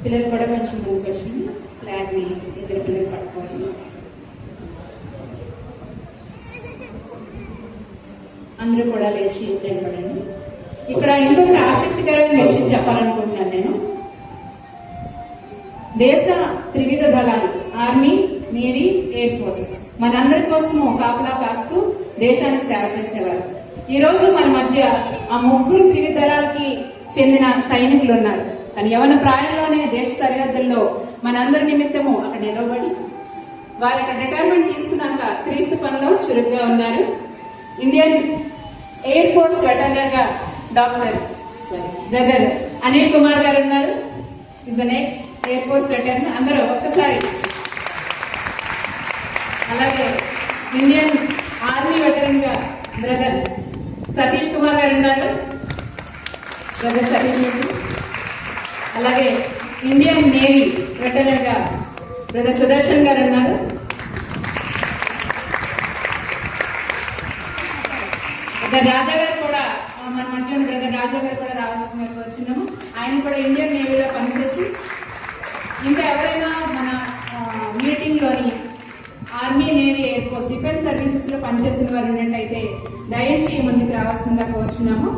పిల్లలు కూడా కొంచెం ముందుకు వచ్చి ఫ్లాగ్ని ఇద్దరు పిల్లలు పట్టుకోవాలి. అందరూ కూడా లేచి నిలబడండి. ఇక్కడ ఇంకొక ఆసక్తికరమైన విషయం చెప్పాలనుకుంటున్నాను నేను. దేశ త్రివిధ దళాలు ఆర్మీ, నేవీ, ఎయిర్ ఫోర్స్ మనందరి కోసము కాపలా కాస్తూ దేశానికి సేవ చేసేవారు. ఈరోజు మన మధ్య ఆ ముగ్గురు త్రివిధ దళాలకి చెందిన సైనికులు ఉన్నారు. కానీ యవన ప్రాయంలోనే దేశ సరిహద్దుల్లో మనందరి నిమిత్తము అక్కడ నిలబడి వారు అక్కడ రిటైర్మెంట్ తీసుకున్నాక క్రీస్తు పనిలో చురుగ్గా ఉన్నారు. ఇండియన్ ఎయిర్ ఫోర్స్ వెటర్నర్ గా బ్రదర్ అనిల్ కుమార్ గారు ఉన్నారు. Is the next air force veteran. అందరూ ఒక్కసారి. అలాగే ఇండియన్ ఆర్మీ వెటరన్ గా బ్రదర్ సతీష్ కుమార్ గారు ఉన్నారు. బ్రదర్ సతీష్ గారు. అలాగే ఇండియన్ నేవీ వెటరన్ గా బ్రదర్ సుదర్శన్ గారు ఉన్నారు. బ్రదర్ రాజా గారు కూడా మన మధ్య ఉన్న బ్రదర్ రాజా గారు కూడా రావాల్సిందిగా కోరుచున్నాము. ఆయన కూడా ఇండియన్ నేవీలో పనిచేసి ఇంకా ఎవరైనా మన మీటింగ్ లోని army, navy, air force, defence services లో పనిచేసిన వారు ఉన్నట్టయితే దయచేసి ముందుకు రావాల్సిందిగా కోరుచున్నాము.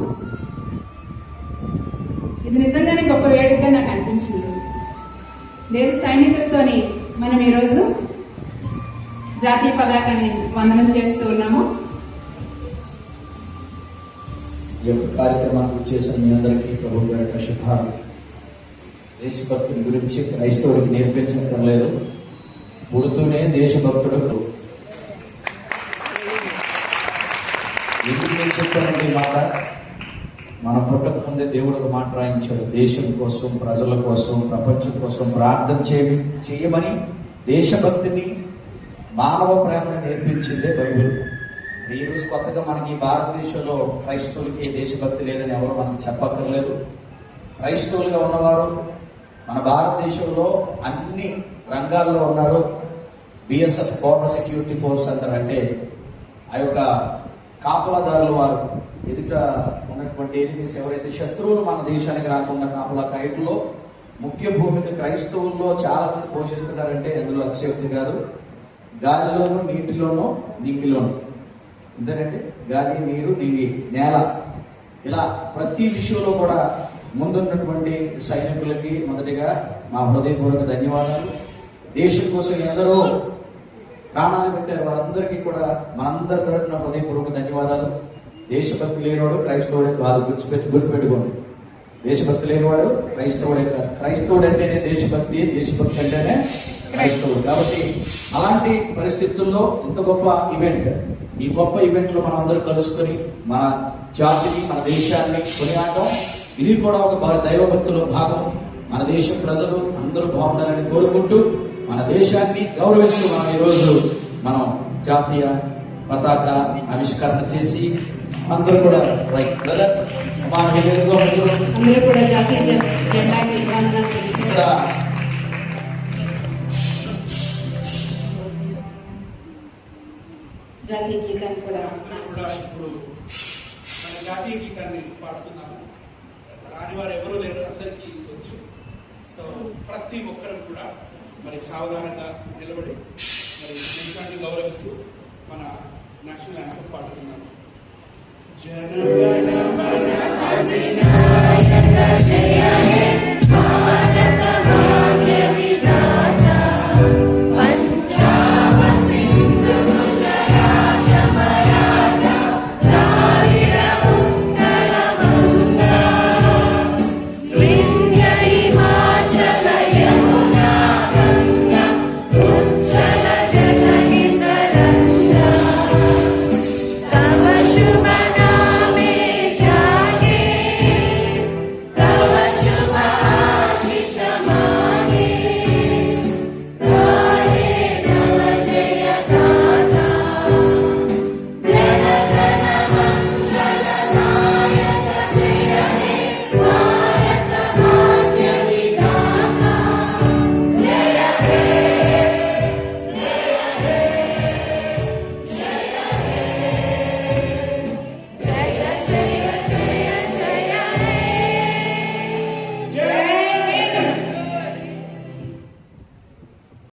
ఇది నిజంగానే గొప్ప వేడుకగా నాకు అనిపించింది. దేశ సైనికులతోని మనం ఈరోజు జాతీయ పతాకాన్ని వందనం చేస్తూ ఉన్నాము. ఈ యొక్క కార్యక్రమానికి చేసిన మీ అందరికీ ప్రభు గారి శుభాలు. దేశభక్తుని గురించి క్రైస్తవుడికి నేర్పించడం లేదు, పుడుతూనే దేశభక్తుడు. ఎందుకు నేను చెప్పానండి ఈ మాట? మనం పుట్టక ముందే దేవుడు ఒక మాట రాయించాడు. దేశం కోసం, ప్రజల కోసం, ప్రపంచం కోసం ప్రార్థన చేయమని దేశభక్తిని, మానవ ప్రేమను నేర్పించిందే బైబిల్. ఈరోజు కొత్తగా మనకి భారతదేశంలో క్రైస్తవులకి దేశభక్తి లేదని ఎవరు మనకు చెప్పక్కర్లేదు. క్రైస్తవులుగా ఉన్నవారు మన భారతదేశంలో అన్ని రంగాల్లో ఉన్నారు. బిఎస్ఎఫ్ బోర్డర్ సెక్యూరిటీ ఫోర్స్ అంటారంటే ఆ యొక్క కాపలాదారులు, వారు ఎదుట ఉన్నటువంటి ఎనిమిస్ ఎవరైతే శత్రువులు మన దేశానికి రాకుండా కాపలా కైట్లో ముఖ్య భూమిక క్రైస్తవుల్లో చాలా మంది పోషిస్తున్నారంటే అందులో అతిశయోక్తి కాదు. గాలిలోను, నీటిలోను, నింగిలోను, అంతేనండి. గాలి, నీరు, నింగి, నేల, ఇలా ప్రతి విషయంలో కూడా ముందున్నటువంటి సైనికులకి మొదటిగా మా హృదయపూర్వక ధన్యవాదాలు. దేశం కోసం ఎందరో ప్రాణాలు పెట్టారు, వారందరికీ కూడా మనందరి తరఫున హృదయపూర్వక ధన్యవాదాలు. దేశభక్తి లేనివాడు క్రైస్తవుడే కాదు, గుర్తుపెట్టుకోండి. దేశభక్తి లేనివాడు క్రైస్తవుడే కాదు. క్రైస్తవుడు అంటేనే దేశభక్తి, దేశభక్తి అంటేనే క్రైస్తవుడు. కాబట్టి అలాంటి పరిస్థితుల్లో ఇంత గొప్ప ఈవెంట్, ఈ గొప్ప ఈవెంట్లో మనం అందరూ కలుసుకొని మన జాతిని, మన దేశాన్ని కొనియాడటం, ఇది కూడా ఒక దైవభక్తిలో భాగం. మన దేశ ప్రజలు అందరూ బాగుండాలని కోరుకుంటూ మన దేశాన్ని గౌరవిస్తూ ఈరోజు మనం జాతీయ పతాక ఆవిష్కరణ చేసి అందరూ కూడా జాతీయ గీతాన్ని కూడా ఇప్పుడు మన జాతీయ గీతాన్ని పాడుతున్నాము. రాని వారు ఎవరూ లేరు, అందరికీ వచ్చు. సో ప్రతి ఒక్కరు కూడా మరి సావధానంగా నిలబడి మరి దేశాన్ని గౌరవిస్తూ మన నేషనల్ యాంథమ్ పాడుతున్నాము. జనగణ మన అధినాయక జయ